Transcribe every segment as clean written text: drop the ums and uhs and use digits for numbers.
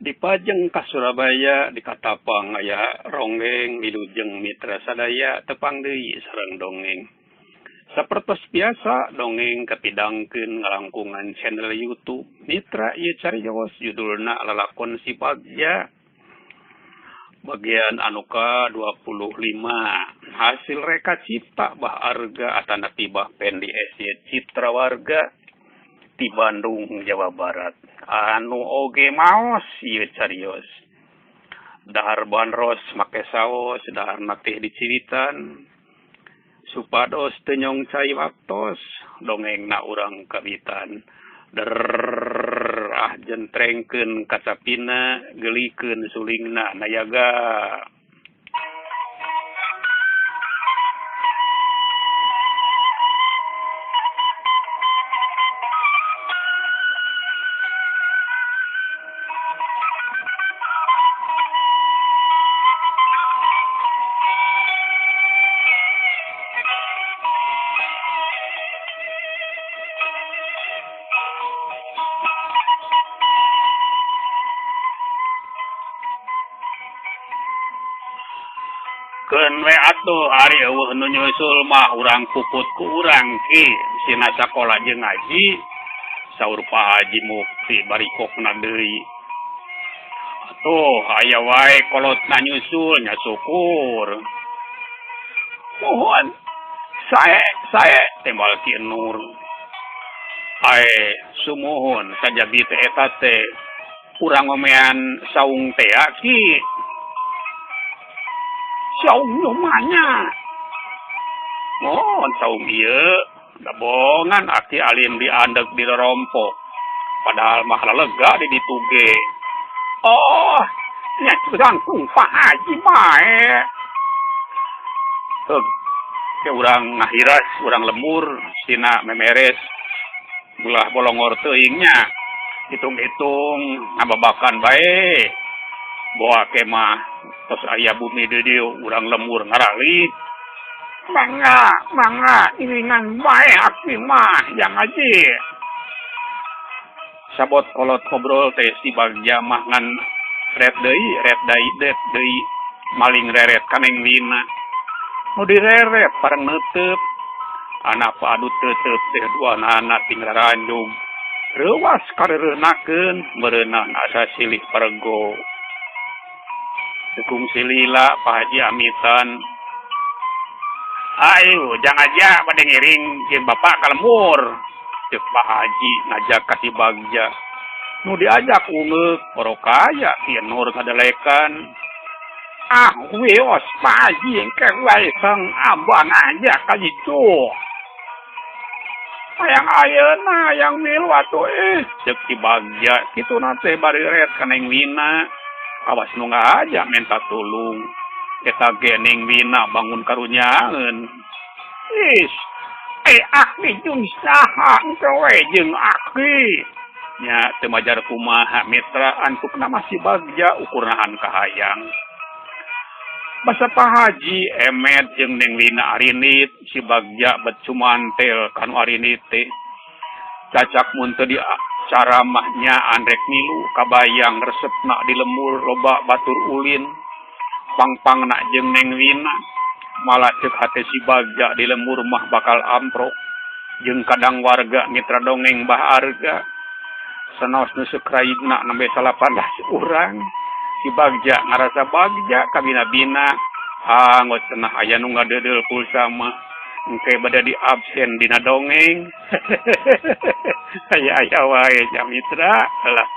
Dipajeng ka Surabaya di Katapang aya ronggeng wilujeng mitra sadaya tepang deui sareng dongeng. Sapertos biasa dongeng kapidangkeun ngalangkungan channel YouTube Mitra ieu cariyos judulna Lalakon Si Bagja. Bagian anu ka-25 hasil reka cipta Bah Arga atana tibah Pendi SY Citra Warga di Bandung, Jawa Barat. Anu oge maos ieu cariyos. Dahar bandros make saos, dahar teh diciwitan. Supados teu nyong cai waktos, dongengna urang kawitan. Jentrengkeun kacapina, gelikeun sulingna nayaga. Keun we atuh ari eueuh nu nyusul mah urang puput ku urang ki sina sakola jeung ngaji saur Pak Haji Mukti barikokna deui. Atuh aya wae kolotna nyusul nya syukur. Mohon sae tembal Ki Nur. Sumuhun sajabi teh eta teh urang omean saung teh Ki. Saung lumanya. Mohon saung ieu dabongan aki alim diandeg di rompok. Padahal mah lega di dituge. Oh, nya curangkung Pak Haji bae. Ke urang ngahiras, urang lemur, sina memeres. Ulah bolongor teuingnya. Hitung-hitung ngababakan bae. Boa kemah tos aya bumi di dieu urang lemur ngarali. Mangga iringan bae aki mah yang aji. Sabot kolot ngobrol teh si Bagja mah ngan ret deui maling reret kaneng lina. Nu direret pareng neuteup. Anak padu teuteub teh duana anak ting raranjung. Reuwas kareureunnakeun meureunna asa silih parego. Tekung silila Pak Haji amitan. Ayo jang aja pada ngiring jeung bapak ka lembur. Ceuk Pak Haji ngajak ka si Bagja. Nu diajak ungeuk porokaya Ki Nur ngadelekan. Wios Pak Haji engke wae sang abang aja ka ditu. Hayang ayeuna hayang milu atuh ceuk si Bagja kituna teh bari ret kaneng wina. Awas nu aja minta tulung. Eta gening wina bangun karunyaeun. Aki jeung saha engke we jeung aki. Nya teu majar kumaha mitra antukna masih Bagja ukurnahan kahayang. Basa Pak Haji emet jeung Neng Lina arinit si Bagja bet cumantel kanu arinit teh. Cacak mun teu di caramahnya andrek milu kabayang resepna di lemur loba batur ulin pangpangna jeung Neng Lina malah ceuk hate si Bagja di lemur mah bakal amprok jeung kadang warga mitra dongeng Bah Arga sanaos nu sekraidna nembe 18 urang si Bagja ngarasa Bagja kabina-bina anggot cenah aya nu ngadeudel pulsa mah engke bada di absen dina dongeng. Aya wae nya mitra. Alah.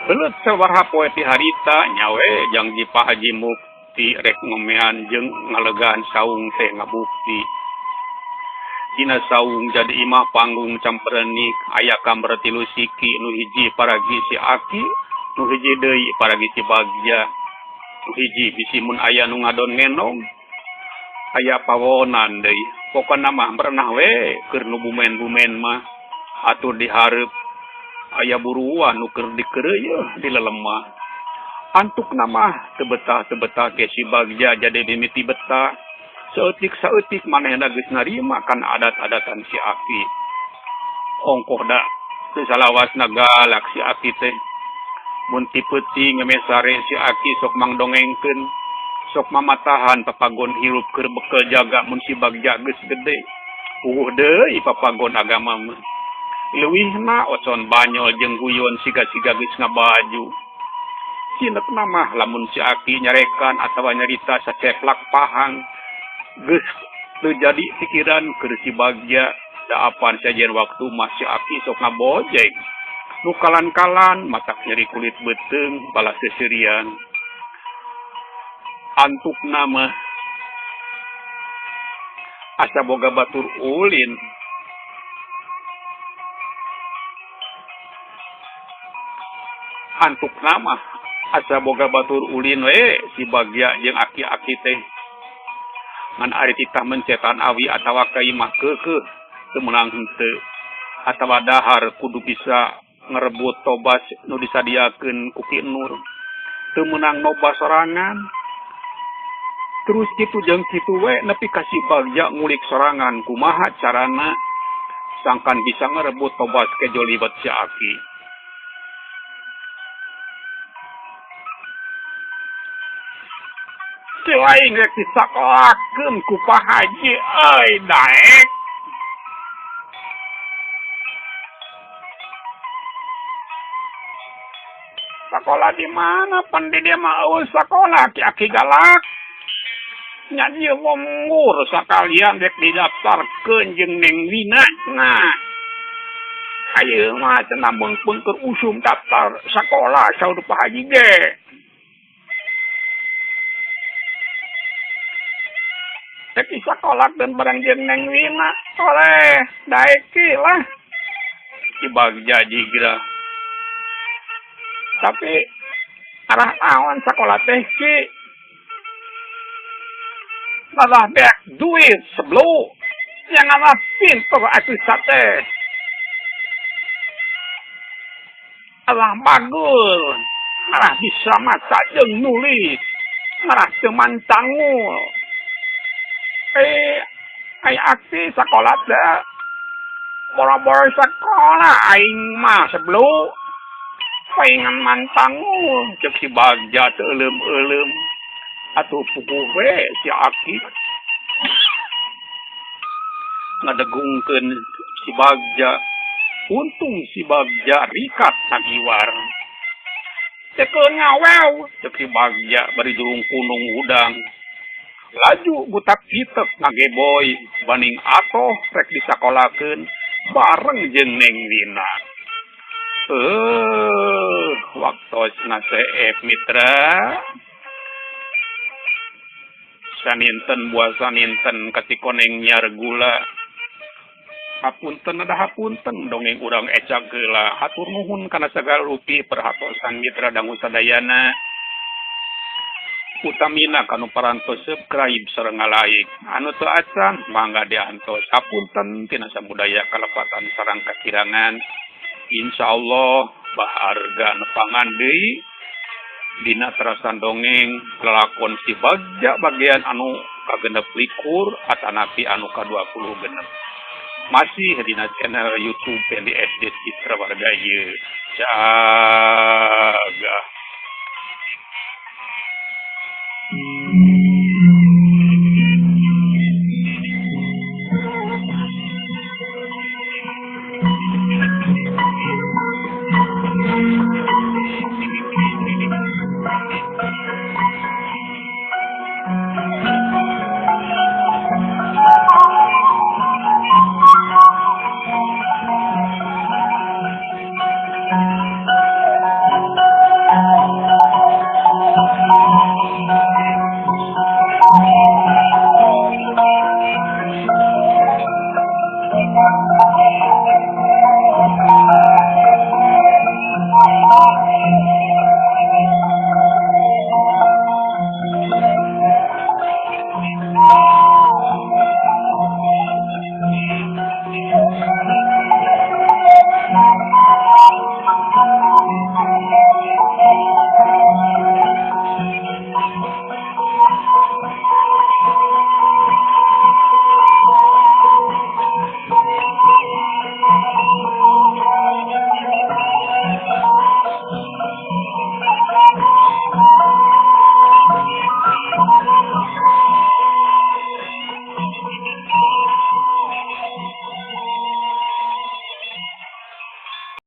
Heuleut sabaraha poe ti harita nyawe janji Pak Haji Mukti rek ngomean jeung ngalegaan saung teh ngabukti. Dina saung jadi imah panggung camperenik aya kamar tilu siki nu hiji paragi si Aki nu hiji deui paragi si Bagja nu hiji bisi mun aya nu ngadon ngenong aya pawonan deui pokona mah berenah we keur nu bumen-bumen mah atur dihareup aya buruan nu keur dikeureuy di lelemah antuk nama teu betah ke si Bagja jadi mimiti betah saeutik manehna geus narima kana adat-adatan si Aki. Ongkoh da teu salawasna galak si Aki teh. Mun ti peuting ngemesare si Aki sok mangdongengkeun, sok mamatahan papagon hirup keur bekel jaga mun si Bagja geus gede. Deui papagon agama mah. Leuwihna ocon banyol jeung guyon siga-siga geus ngabaju. Cinetna mah lamun si Aki nyarekan atawa nyarita saceplak pahang geus teu jadi pikiran keur si Bagja da apan sajen waktu masih Aki sok ngabojeng nu kalan-kalan matak nyeri kulit beuteung balas seserian antukna mah asa boga batur ulin we si Bagja jeung Aki teh ngan ari titah mencetan awi atawa kai mah keukeuh teu meunang henteu atawa dahar kudu bisa ngerebut tobas nu disadiakeun ku Ki Nur teu meunang noba sorangan terus kitu jeung kitu we nepi ka si Bagja ngulik sorangan kumaha carana sangkan bisa ngerebut tobas ke jolibat si Aki. Lain rek disakolakeun ku Pak Haji daek sekolah di mana pan di dia mau sekolah ki Aki galak nyanyi ngomonggur sakalian rek didaftarkeun jeung Neng Wina nah ayeuna mah cenah mun keur usum daftar sekolah saur Pak Haji ge tapi sekolah dan barang jeung Neng Wina oleh daeki lah si Bagja jigra tapi arah naon sekolah teh ki malah beak duit sebelum yang anak pinter atuh sate alah bagus malah bisa maca jeung nulis malah teu mantangul ai Aki sekolah teh boro-boro sekolah aing mah sebelum paingan mantangul ceuk si Bagja teu euleum atuh puguh we si Aki ngadegungkeun si Bagja untung si Bagja rikat nagiwar cekeun ngawew ceuk si Bagja bari durung kunung udang laju butak kitek ngageboy baning atoh rek disakolakeun bareng jeung Neng Wina. Waktosna seep mitra. Saninten buah saninten katikoneng nyar gula. Hapunten ada hapunten dongeng urang eca geula. Hatur nuhun kana sagala rupi perhatosan mitra dangu sadayana. Utamina kanu parantos subscribe sareng ngalaik anu teu acan mangga diantos hapunten tina samudaya kalepatan sareng kakirangan insyaallah baharga nepangan deui dina terasan dongeng lelakon si Bagja bagian anu kagenep likur atanapi anu ka-20 genep masih dina channel YouTube PNDSD Citra Warga ieu jaga